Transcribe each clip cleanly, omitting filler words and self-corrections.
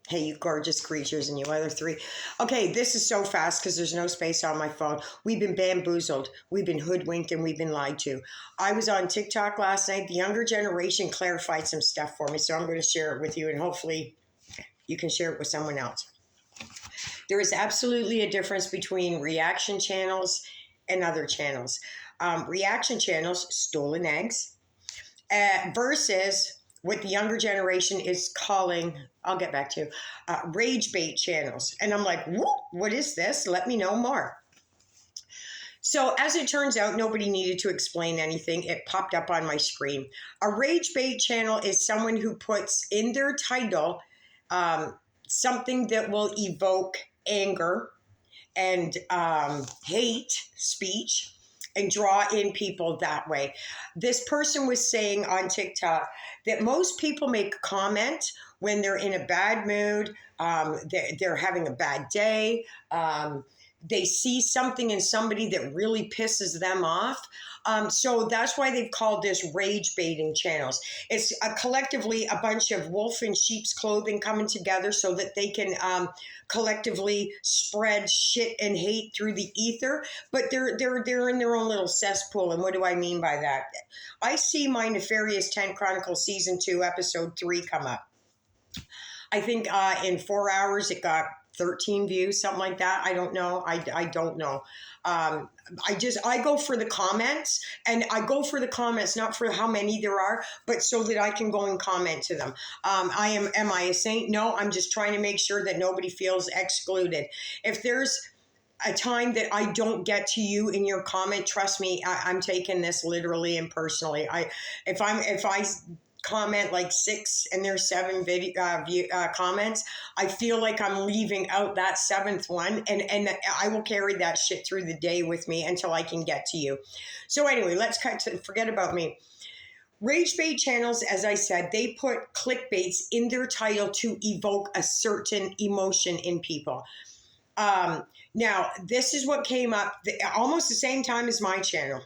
Hey, you gorgeous creatures and you other three. Okay, this is so fast because there's no space on my phone. We've been bamboozled. We've been hoodwinked and we've been lied to. I was on TikTok last night. The younger generation clarified some stuff for me, so I'm going to share it with you and hopefully you can share it with someone else. There is absolutely a difference between reaction channels and other channels. Reaction channels, stolen eggs, versus what the younger generation is calling, I'll get back to, rage bait channels. And I'm like, what is this? Let me know more. So as it turns out, nobody needed to explain anything. It popped up on my screen. A rage bait channel is someone who puts in their title something that will evoke anger and hate speech and draw in people that way. This person was saying on TikTok that most people make a comment when they're in a bad mood, they're having a bad day, they see something in somebody that really pisses them off. So that's why they've called this rage baiting channels. It's collectively a bunch of wolf in sheep's clothing coming together so that they can collectively spread shit and hate through the ether. But they're in their own little cesspool. And what do I mean by that? I see my Nefarious Tent Chronicles Season 2, Episode 3 come up. I think in 4 hours it got 13 views, something like that. I don't know. I don't know. I go for the comments, and I go for the comments, not for how many there are, but so that I can go and comment to them. Am I a saint? No, I'm just trying to make sure that nobody feels excluded. If there's a time that I don't get to you in your comment, trust me, I'm taking this literally and personally. If I comment like 6 and there's 7 comments, I feel like I'm leaving out that 7th one, and I will carry that shit through the day with me until I can get to you. So anyway, let's forget about me. Rage bait channels, as I said, they put clickbaits in their title to evoke a certain emotion in people. Now, this is what came up almost the same time as my channel.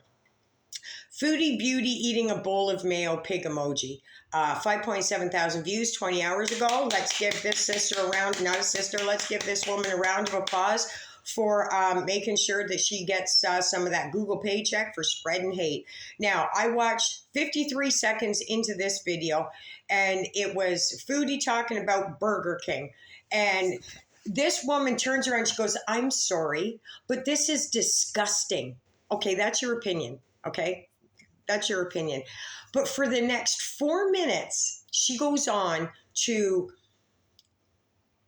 Foodie Beauty eating a bowl of mayo pig emoji. 5.7 thousand views 20 hours ago. Let's give this sister a round, not a sister, let's give this woman a round of applause for making sure that she gets some of that Google paycheck for spreading hate. Now, I watched 53 seconds into this video, and it was Foodie talking about Burger King. And this woman turns around, she goes, "I'm sorry, but this is disgusting." Okay, that's your opinion, okay? That's your opinion. But for the next 4 minutes, she goes on to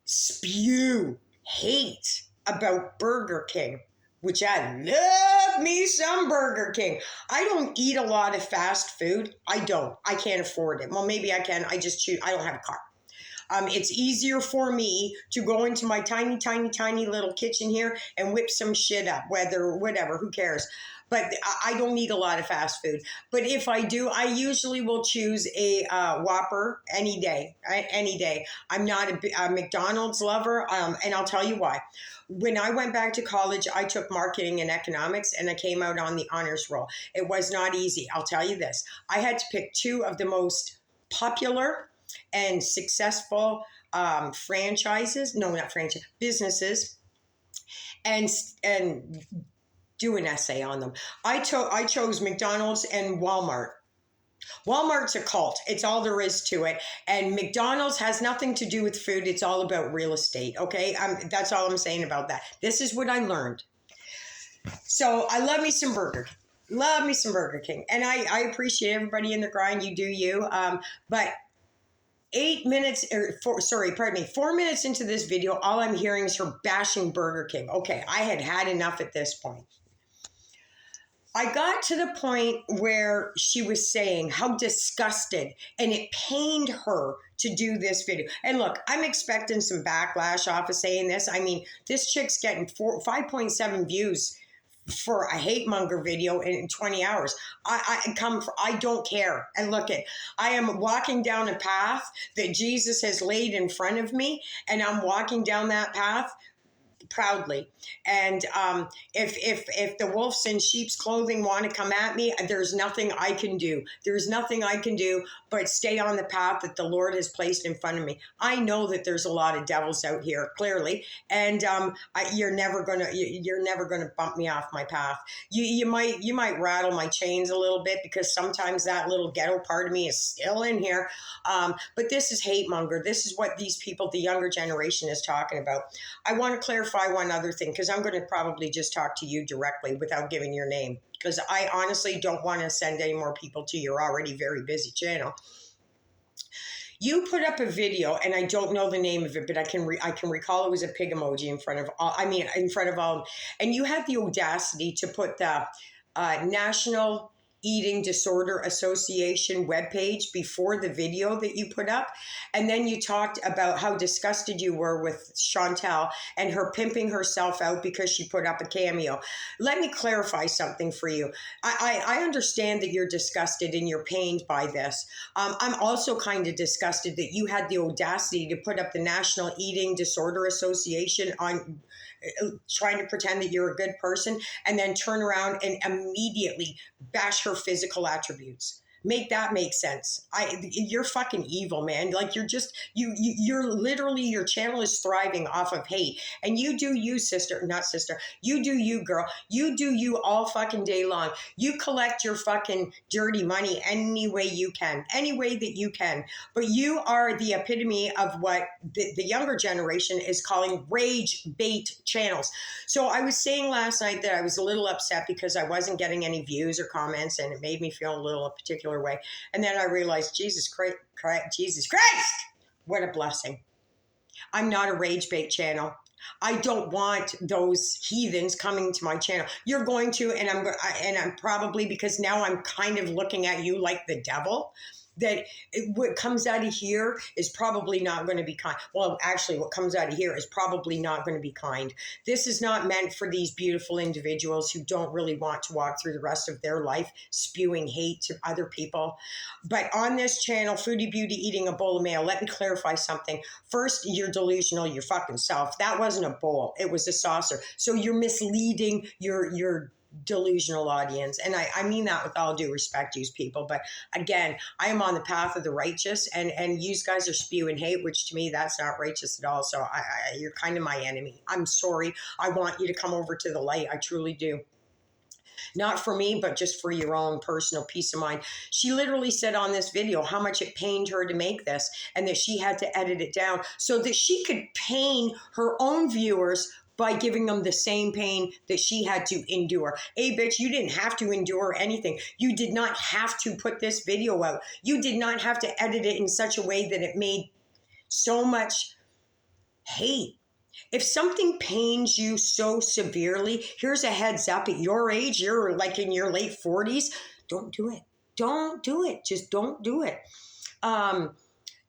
spew hate about Burger King, which I love me some Burger King. I don't eat a lot of fast food. I don't. I can't afford it. Well, maybe I can. I just choose. I don't have a car. It's easier for me to go into my tiny, tiny, tiny little kitchen here and whip some shit up, whatever, who cares? But I don't need a lot of fast food. But if I do, I usually will choose a Whopper any day, any day. I'm not a McDonald's lover, and I'll tell you why. When I went back to college, I took marketing and economics, and I came out on the honors roll. It was not easy. I'll tell you this. I had to pick 2 of the most popular and successful businesses, and do an essay on them. I chose McDonald's and Walmart. Walmart's a cult. It's all there is to it. And McDonald's has nothing to do with food. It's all about real estate. Okay. That's all I'm saying about that. This is what I learned. So I love me some Burger King. Love me some Burger King. And I appreciate everybody in the grind. You do you. But 4 minutes into this video, all I'm hearing is her bashing Burger King. Okay, I had enough at this point. I got to the point where she was saying how disgusted, and it pained her to do this video. And look, I'm expecting some backlash off of saying this. I mean, this chick's getting 5.7 views for a hate monger video in 20 hours. I don't care. And look I am walking down a path that Jesus has laid in front of me, and I'm walking down that path proudly. And if the wolves in sheep's clothing want to come at me, there's nothing I can do. There's nothing I can do but stay on the path that the Lord has placed in front of me. I know that there's a lot of devils out here, clearly, and you're never gonna bump me off my path. You might rattle my chains a little bit because sometimes that little ghetto part of me is still in here. But this is hate monger. This is what these people, the younger generation, is talking about. I want to clarify one other thing because I'm going to probably just talk to you directly without giving your name, because I honestly don't want to send any more people to your already very busy channel. You put up a video, and I don't know the name of it, but I can recall it was a pig emoji in front of all, and you had the audacity to put the National Eating Disorder Association webpage before the video that you put up. And then you talked about how disgusted you were with Chantel and her pimping herself out because she put up a cameo. Let me clarify something for you. I understand that you're disgusted and you're pained by this. I'm also kind of disgusted that you had the audacity to put up the National Eating Disorder Association on trying to pretend that you're a good person and then turn around and immediately bash her physical attributes. Make that make sense. You're fucking evil, man. Like you're literally, your channel is thriving off of hate. And you do you, not sister. You do you, girl. You do you all fucking day long. You collect your fucking dirty money any way you can, any way that you can. But you are the epitome of what the younger generation is calling rage bait channels. So I was saying last night that I was a little upset because I wasn't getting any views or comments, and it made me feel a little particular way. And then I realized, Jesus Christ, what a blessing. I'm not a rage bait channel. I don't want those heathens coming to my channel. You're going to, and I'm probably, because now I'm kind of looking at you like the devil, that what comes out of here is probably not going to be kind. Well, actually, what comes out of here is probably not going to be kind. This is not meant for these beautiful individuals who don't really want to walk through the rest of their life spewing hate to other people. But on this channel, Foodie Beauty Eating a Bowl of Mayo, let me clarify something. First, you're delusional, your fucking self. That wasn't a bowl. It was a saucer. So you're misleading your delusional audience. And I mean that with all due respect, you people. But again, I am on the path of the righteous, and you guys are spewing hate, which to me, that's not righteous at all. So you're kind of my enemy. I'm sorry. I want you to come over to the light. I truly do. Not for me, but just for your own personal peace of mind. She literally said on this video how much it pained her to make this, and that she had to edit it down so that she could pain her own viewers by giving them the same pain that she had to endure. Hey, bitch, you didn't have to endure anything. You did not have to put this video out. You did not have to edit it in such a way that it made so much hate. If something pains you so severely, here's a heads up. At your age, you're like in your late 40s, don't do it. Don't do it. Just don't do it.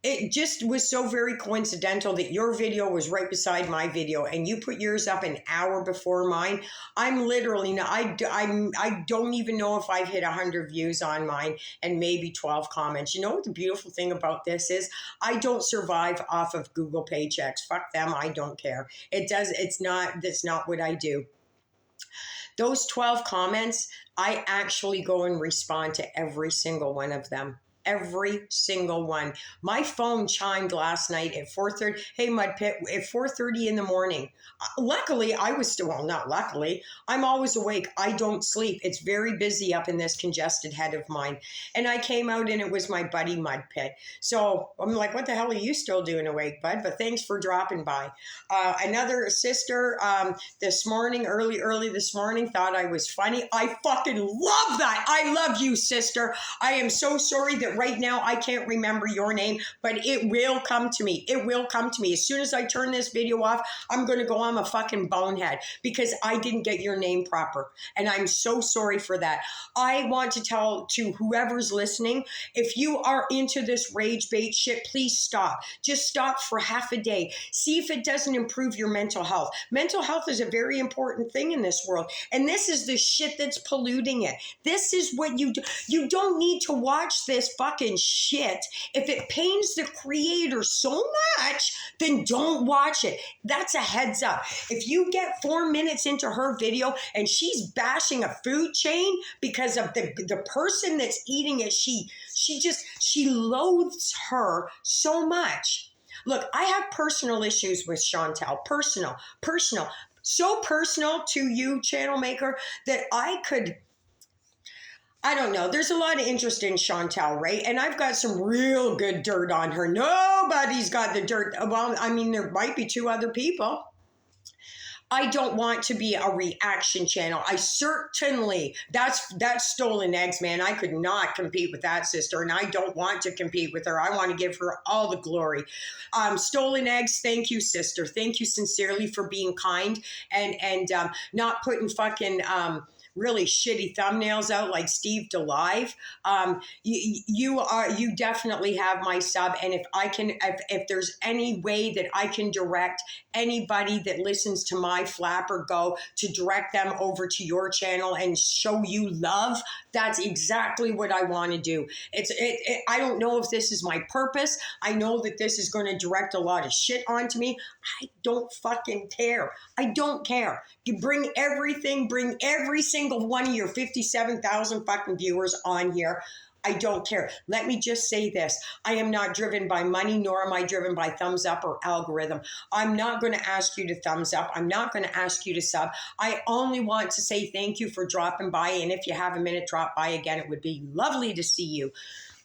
It just was so very coincidental that your video was right beside my video, and you put yours up an hour before mine. I'm literally not, I don't even know if I've hit 100 views on mine and maybe 12 comments. You know what the beautiful thing about this is? I don't survive off of Google paychecks. Fuck them. I don't care. That's not what I do. Those 12 comments, I actually go and respond to every single one of them. Every single one. My phone chimed last night at 4:30. Hey, Mud Pit, at 4:30 in the morning. Luckily, I was still, well, not luckily, I'm always awake. I don't sleep. It's very busy up in this congested head of mine. And I came out and it was my buddy Mud Pit. So I'm like, what the hell are you still doing awake, bud? But thanks for dropping by. Another sister this morning, early this morning, thought I was funny. I fucking love that. I love you, sister. I am so sorry that right now I can't remember your name, but it will come to me. It will come to me. As soon as I turn this video off, I'm going to go, I'm a fucking bonehead because I didn't get your name proper. And I'm so sorry for that. I want to tell to whoever's listening, if you are into this rage bait shit, please stop. Just stop for half a day. See if it doesn't improve your mental health. Mental health is a very important thing in this world. And this is the shit that's polluting it. This is what you do. You don't need to watch this fucking shit. If it pains the creator so much, then don't watch it. That's a heads up. If you get 4 minutes into her video and she's bashing a food chain because of the person that's eating it, she loathes her so much. Look, I have personal issues with Chantel. Personal. So personal to you, channel maker, that I don't know. There's a lot of interest in Chantel, right? And I've got some real good dirt on her. Nobody's got the dirt. Well, I mean, there might be 2 other people. I don't want to be a reaction channel. I certainly, that's stolen eggs, man. I could not compete with that sister, and I don't want to compete with her. I want to give her all the glory. Stolen eggs, thank you, sister. Thank you sincerely for being kind and not putting fucking really shitty thumbnails out like Steve DeLive. You definitely have my sub, and if there's any way that I can direct anybody that listens to my flapper go to direct them over to your channel and show you love, that's exactly what I want to do. I don't know if this is my purpose. I know that this is going to direct a lot of shit onto me. I don't fucking care. I don't care. You bring every single one of your 57,000 fucking viewers on here. I don't care. Let me just say this. I am not driven by money, nor am I driven by thumbs up or algorithm. I'm not going to ask you to thumbs up. I'm not going to ask you to sub. I only want to say thank you for dropping by. And if you have a minute, drop by again. It would be lovely to see you.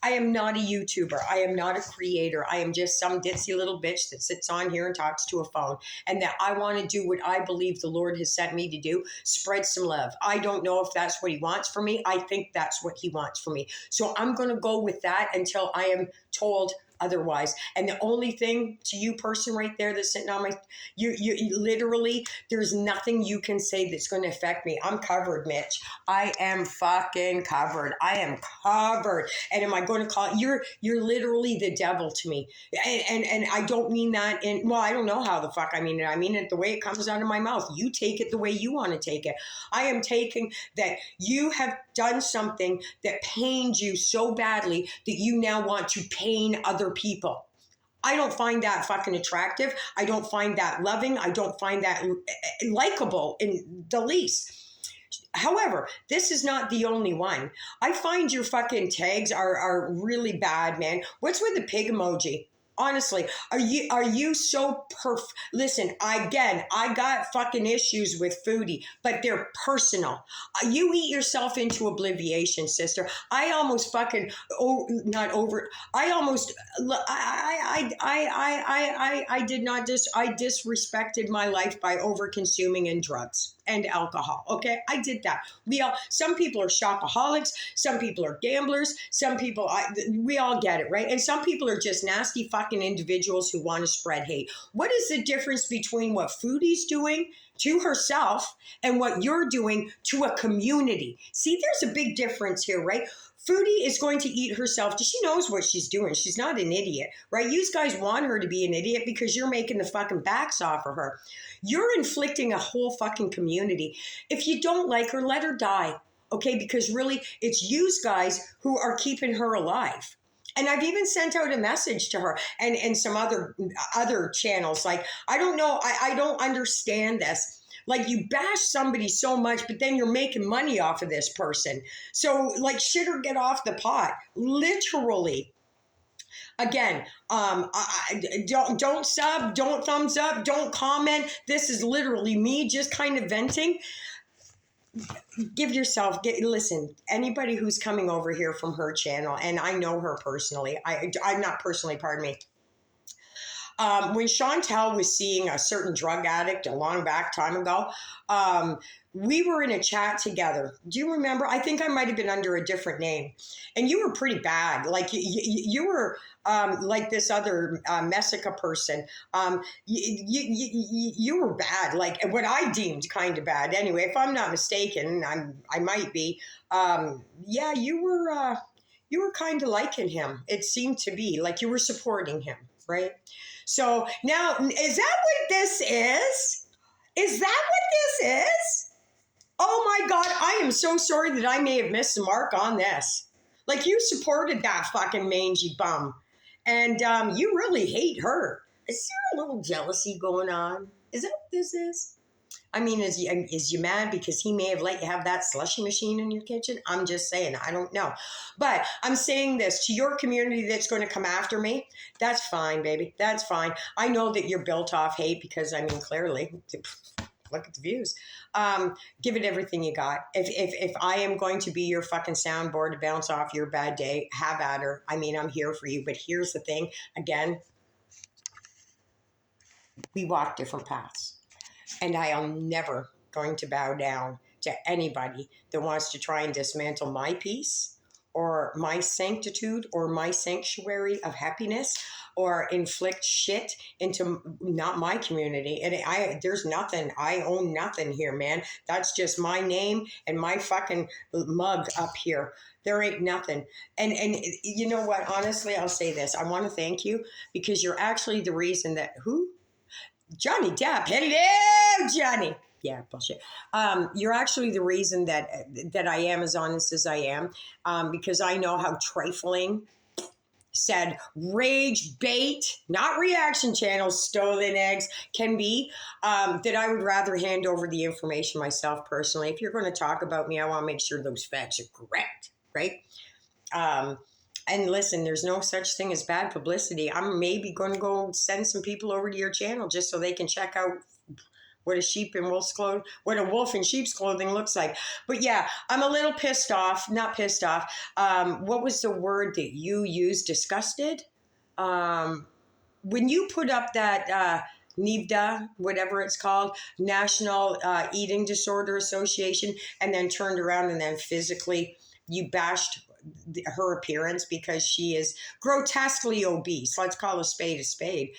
I am not a YouTuber. I am not a creator. I am just some ditzy little bitch that sits on here and talks to a phone, and that I want to do what I believe the Lord has sent me to do, spread some love. I don't know if that's what he wants for me. I think that's what he wants for me. So I'm going to go with that until I am told otherwise. And the only thing to you person right there that's sitting on you literally, there's nothing you can say that's going to affect me. I'm covered, Mitch. I am fucking covered. I am covered. And am I going to call you're literally the devil to me. And I don't mean that I don't know how the fuck I mean it. I mean it the way it comes out of my mouth. You take it the way you want to take it. I am taking that you have done something that pained you so badly that you now want to pain other people. I don't find that fucking attractive. I don't find that loving. I don't find that likable in the least. However, this is not the only one. I find your fucking tags are really bad, man. What's with the pig emoji? Honestly, are you so Listen, I got fucking issues with foodie, but they're personal. You eat yourself into oblivion, sister. I almost fucking, I disrespected my life by over consuming in drugs and alcohol. Okay, I did that. Some people are shopaholics, some people are gamblers, some people, we all get it, right? And some people are just nasty fucking individuals who want to spread hate. What is the difference between what Foodie's doing to herself and what you're doing to a community? See, there's a big difference here, right? Foodie is going to eat herself. She knows what she's doing. She's not an idiot, right? You guys want her to be an idiot because you're making the fucking backs off of her. You're inflicting a whole fucking community. If you don't like her, let her die, okay? Because really, it's you guys who are keeping her alive. And I've even sent out a message to her and some other channels. Like, I don't know. I don't understand this. Like, you bash somebody so much, but then you're making money off of this person. So, like, shit or get off the pot. Literally. Again, don't sub, don't thumbs up, don't comment. This is literally me just kind of venting. Listen, anybody who's coming over here from her channel, and I know her personally, I'm not personally, pardon me. When Chantel was seeing a certain drug addict a long back time ago, we were in a chat together. Do you remember? I think I might have been under a different name. And you were pretty bad. Like, you were like this other Messica person. You were bad, like what I deemed kind of bad. Anyway, if I'm not mistaken, I might be. Yeah, you were kind of liking him. It seemed to be like you were supporting him, right? So now, is that what this is? Is that what this is? Oh my God, I am so sorry that I may have missed the mark on this. Like, you supported that fucking mangy bum. And you really hate her. Is there a little jealousy going on? Is that what this is? I mean, is you mad because he may have let you have that slushy machine in your kitchen? I'm just saying, I don't know. But I'm saying this to your community that's going to come after me. That's fine, baby. That's fine. I know that you're built off hate because, I mean, clearly, look at the views. Give it everything you got. If I am going to be your fucking soundboard to bounce off your bad day, have at her. I mean, I'm here for you. But here's the thing. Again, we walk different paths. And I am never going to bow down to anybody that wants to try and dismantle my peace or my sanctitude or my sanctuary of happiness or inflict shit into not my community. And there's nothing. I own nothing here, man. That's just my name and my fucking mug up here. There ain't nothing. And you know what? Honestly, I'll say this. I want to thank you because you're actually the reason that Johnny Depp. Hello, Johnny. Yeah, bullshit. You're actually the reason that I am as honest as I am, because I know how trifling said rage bait, not reaction channels, stolen eggs can be, that I would rather hand over the information myself personally. If you're going to talk about me, I want to make sure those facts are correct, right? And listen, there's no such thing as bad publicity. I'm maybe going to go send some people over to your channel just so they can check out what a wolf in sheep's clothing looks like. But yeah, I'm a little pissed off. Not pissed off. What was the word that you used? Disgusted? When you put up that NIVDA, whatever it's called, National Eating Disorder Association, and then turned around and then physically you bashed her appearance because she is grotesquely obese. Let's call a spade a spade.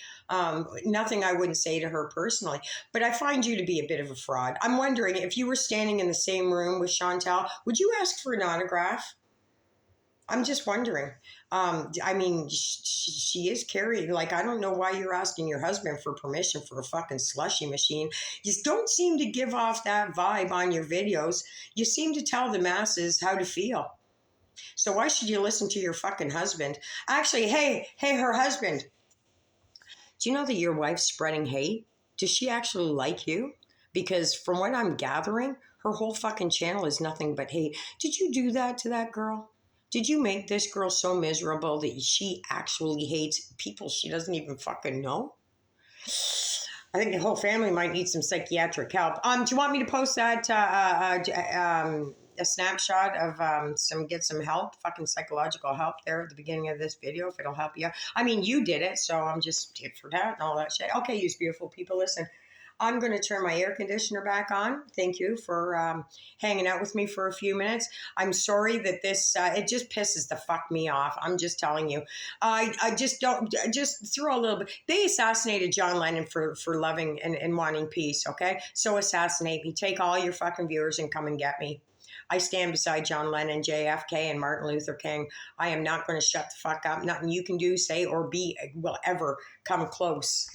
Nothing I wouldn't say to her personally, but I find you to be a bit of a fraud. I'm wondering if you were standing in the same room with Chantal, would you ask for an autograph? I'm just wondering. I mean, she is carrying, like, I don't know why you're asking your husband for permission for a fucking slushy machine. You don't seem to give off that vibe on your videos. You seem to tell the masses how to feel. So why should you listen to your fucking husband? Actually, hey, her husband. Do you know that your wife's spreading hate? Does she actually like you? Because from what I'm gathering, her whole fucking channel is nothing but hate. Did you do that to that girl? Did you make this girl so miserable that she actually hates people she doesn't even fucking know? I think the whole family might need some psychiatric help. Do you want me to post that a snapshot of get some help, fucking psychological help there at the beginning of this video, if it'll help you? I mean, you did it, so I'm just tit for tat and all that shit. Okay, you beautiful people, listen. I'm going to turn my air conditioner back on. Thank you for hanging out with me for a few minutes. I'm sorry that this, it just pisses the fuck me off. I'm just telling you. I just don't, just throw a little bit. They assassinated John Lennon for loving and wanting peace, okay? So assassinate me. Take all your fucking viewers and come and get me. I stand beside John Lennon, JFK, and Martin Luther King. I am not going to shut the fuck up. Nothing you can do, say, or be will ever come close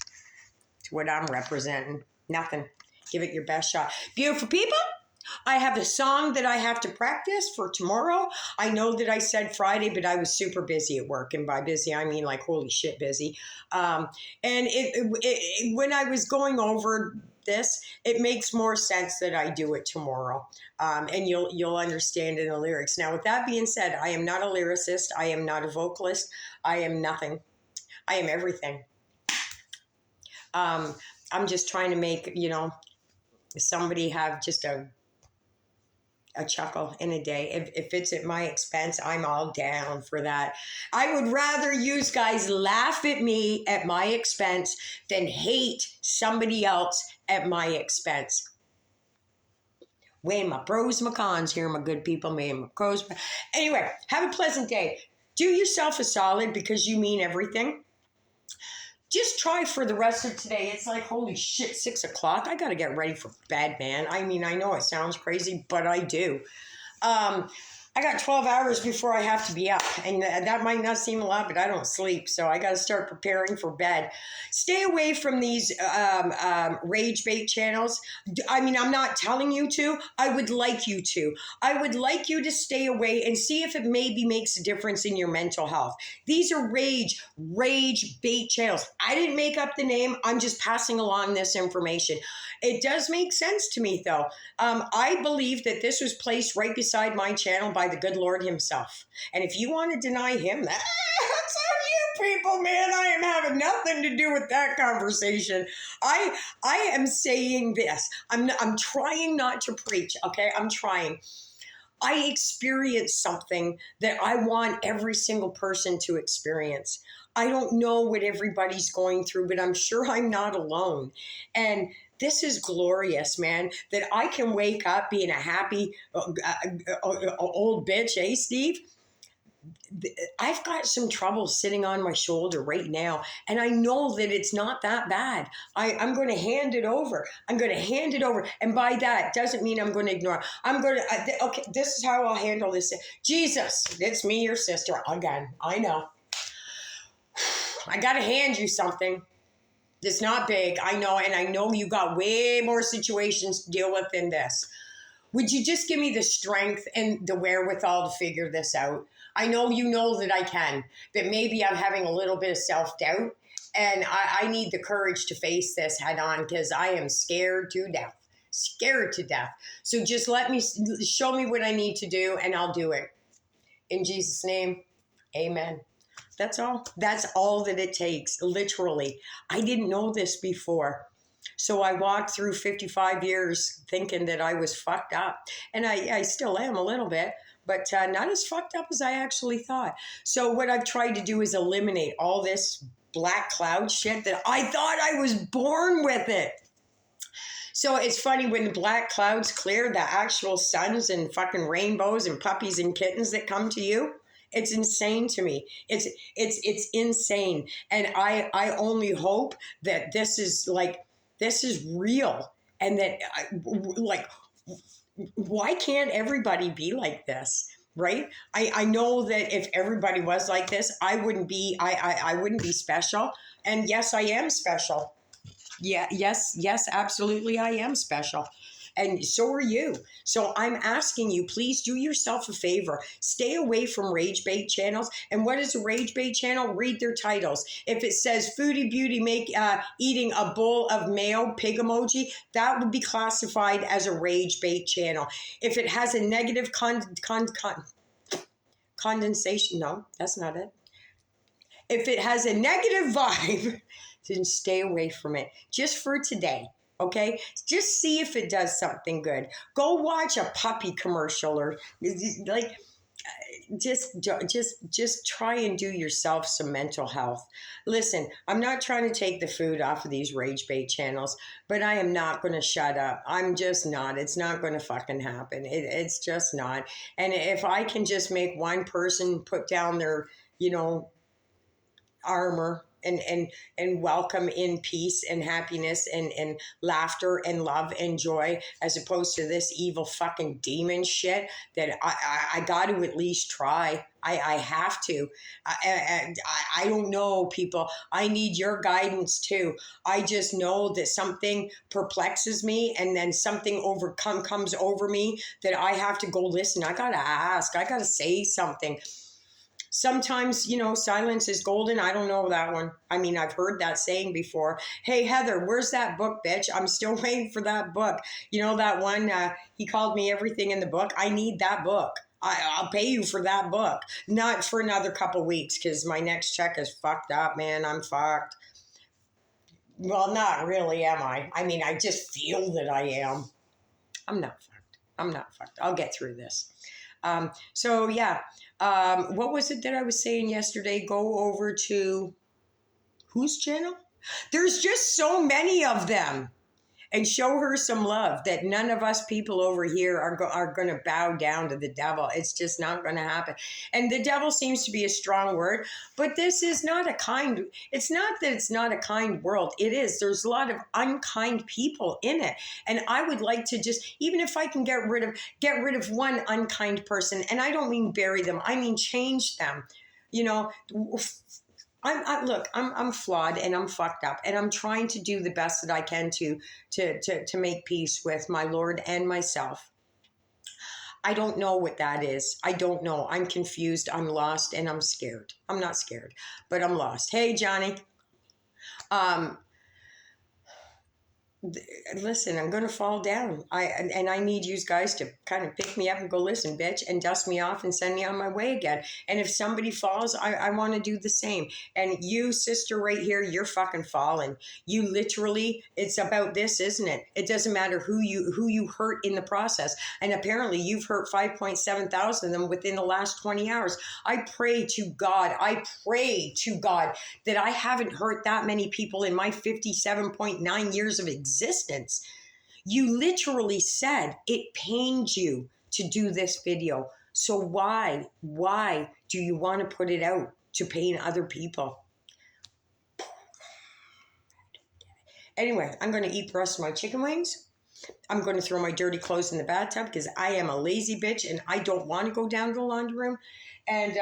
to what I'm representing. Nothing. Give it your best shot. Beautiful people, I have a song that I have to practice for tomorrow. I know that I said Friday, but I was super busy at work. And by busy, I mean like holy shit busy. And when I was going over this, it makes more sense that I do it tomorrow. And you'll understand in the lyrics. Now, with that being said, I am not a lyricist. I am not a vocalist. I am nothing. I am everything. I'm just trying to make, somebody have just a chuckle in a day. If it's at my expense, I'm all down for that. I would rather you guys laugh at me at my expense than hate somebody else at my expense. Weighing my pros, my cons here, my good people, weighing my pros. Anyway, have a pleasant day. Do yourself a solid because you mean everything. Just try for the rest of today. It's like, holy shit, 6 o'clock. I got to get ready for bed, man. I mean, I know it sounds crazy, but I do. I got 12 hours before I have to be up. And that might not seem a lot, but I don't sleep. So I got to start preparing for bed. Stay away from these rage bait channels. I mean, I'm not telling you to. I would like you to. I would like you to stay away and see if it maybe makes a difference in your mental health. These are rage bait channels. I didn't make up the name. I'm just passing along this information. It does make sense to me, though. I believe that this was placed right beside my channel by the good Lord himself. And if you want to deny him, that's on you people, man. I am having nothing to do with that conversation. I am saying this. I'm trying not to preach, okay? I'm trying. I experienced something that I want every single person to experience. I don't know what everybody's going through, but I'm sure I'm not alone. And this is glorious, man, that I can wake up being a happy old bitch, eh, Steve? I've got some trouble sitting on my shoulder right now, and I know that it's not that bad. I'm going to hand it over. I'm going to hand it over. And by that, doesn't mean I'm going to ignore. I'm going to, okay, this is how I'll handle this. Jesus, it's me, your sister, again. I know. I got to hand you something. It's not big, I know, and I know you got way more situations to deal with than this. Would you just give me the strength and the wherewithal to figure this out? I know you know that I can, but maybe I'm having a little bit of self-doubt, and I need the courage to face this head on because I am scared to death. Scared to death. So just show me what I need to do, and I'll do it. In Jesus' name, amen. That's all. That's all that it takes, literally. I didn't know this before. So I walked through 55 years thinking that I was fucked up. And I still am a little bit, but not as fucked up as I actually thought. So what I've tried to do is eliminate all this black cloud shit that I thought I was born with it. So it's funny when the black clouds clear, the actual suns and fucking rainbows and puppies and kittens that come to you. It's insane to me. It's insane. And I only hope that this is real and that why can't everybody be like this? Right? I know that if everybody was like this, I wouldn't be special. And yes, I am special. Yeah, yes, absolutely I am special. And so are you. So I'm asking you, please do yourself a favor. Stay away from rage bait channels. And what is a rage bait channel? Read their titles. If it says Foodie Beauty eating a bowl of mayo, pig emoji, that would be classified as a rage bait channel. If it has a negative condensation, no, that's not it. If it has a negative vibe, then stay away from it. Just for today. Okay, just see if it does something good. Go watch a puppy commercial or just try and do yourself some mental health. Listen, I'm not trying to take the food off of these rage bait channels, but I am not going to shut up. I'm just not. It's not going to fucking happen. It's just not. And if I can just make one person put down their, armor and welcome in peace and happiness and laughter and love and joy, as opposed to this evil fucking demon shit that I got to at least try. I have to. I don't know, people. I need your guidance too. I just know that something perplexes me and then something comes over me that I have to go listen. I got to ask. I got to say something. Sometimes, silence is golden. I don't know that one. I mean, I've heard that saying before. Hey, Heather, where's that book, bitch? I'm still waiting for that book. That one, he called me everything in the book. I need that book. I'll pay you for that book. Not for another couple weeks because my next check is fucked up, man. I'm fucked. Well, not really, am I? I mean, I just feel that I am. I'm not fucked. I'll get through this. So, yeah. What was it that I was saying yesterday? Go over to whose channel? There's just so many of them. and show her some love, that none of us people over here are going to bow down to the devil. It's just not going to happen. And the devil seems to be a strong word, but this is not a kind, it's not that it's not a kind world. It is. There's a lot of unkind people in it. And I would like to just, even if I can get rid of one unkind person, and I don't mean bury them, I mean change them. You know, I'm flawed and I'm fucked up, and I'm trying to do the best that I can to make peace with my Lord and myself. I don't know what that is. I don't know. I'm confused. I'm lost, and I'm scared. I'm not scared, but I'm lost. Hey, Johnny. Listen, I'm going to fall down. I need you guys to kind of pick me up and go, listen, bitch, and dust me off and send me on my way again. And if somebody falls, I want to do the same. And you, sister, right here, you're fucking falling. You literally, it's about this, isn't it? It doesn't matter who you hurt in the process. And apparently you've hurt 5.7 thousand of them within the last 20 hours. I pray to God that I haven't hurt that many people in my 57.9 years of existence. You literally said it pained you to do this video. So why do you want to put it out to pain other people? Anyway, I'm going to eat the rest of my chicken wings. I'm going to throw my dirty clothes in the bathtub because I am a lazy bitch and I don't want to go down to the laundry room. And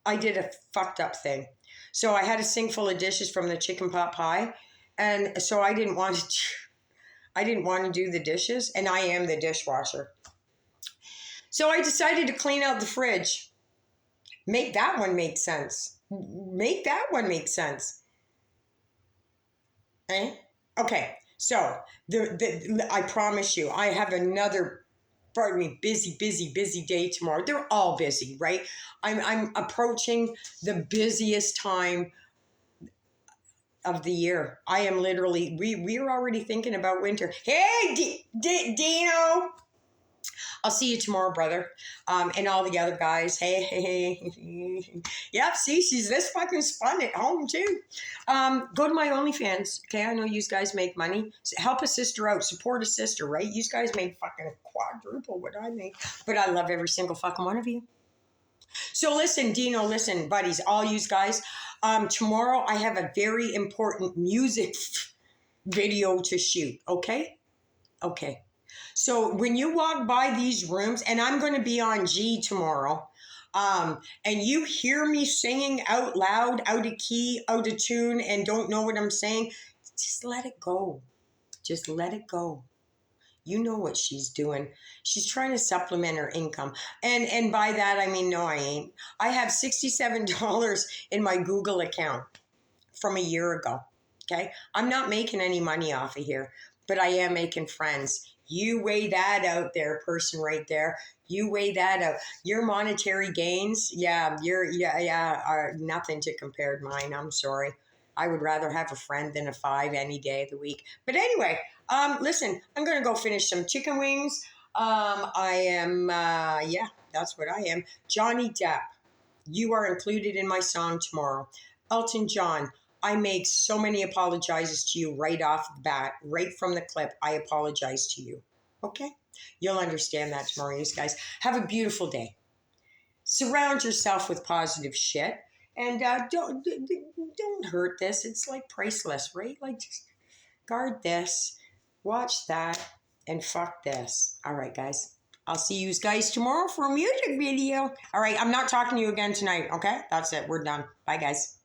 I did a fucked up thing. So I had a sink full of dishes from the chicken pot pie. And so I didn't want to do the dishes, and I am the dishwasher. So I decided to clean out the fridge. Make that one make sense. Make that one make sense. Eh? Okay, so I promise you, I have another, pardon me, busy day tomorrow. They're all busy, right? I'm approaching the busiest time of the year. I am literally, we're already thinking about winter. Hey, Dino! I'll see you tomorrow, brother. And all the other guys. Hey. Yep, see, she's this fucking spun at home, too. Go to my OnlyFans, okay? I know you guys make money. Help a sister out. Support a sister, right? You guys make fucking quadruple what I make. But I love every single fucking one of you. So listen, Dino, listen, buddies, all you guys. Tomorrow I have a very important music video to shoot, okay? Okay. So when you walk by these rooms, and I'm going to be on G tomorrow, and you hear me singing out loud, out of key, out of tune, and don't know what I'm saying, just let it go. Just let it go. You know what she's doing. She's trying to supplement her income. And by that, I mean, no, I ain't. I have $67 in my Google account from a year ago, okay? I'm not making any money off of here, but I am making friends. You weigh that out there, person right there. You weigh that out. Your monetary gains, are nothing to compare to mine. I'm sorry. I would rather have a friend than a 5 any day of the week. But anyway, listen, I'm going to go finish some chicken wings. I am, that's what I am. Johnny Depp, you are included in my song tomorrow. Elton John, I make so many apologizes to you right off the bat, right from the clip. I apologize to you. Okay? You'll understand that tomorrow, you guys. Have a beautiful day. Surround yourself with positive shit. And don't hurt this. It's like priceless, right? Like, just guard this, watch that, and fuck this. All right, guys. I'll see you guys tomorrow for a music video. All right, I'm not talking to you again tonight, okay? That's it. We're done. Bye, guys.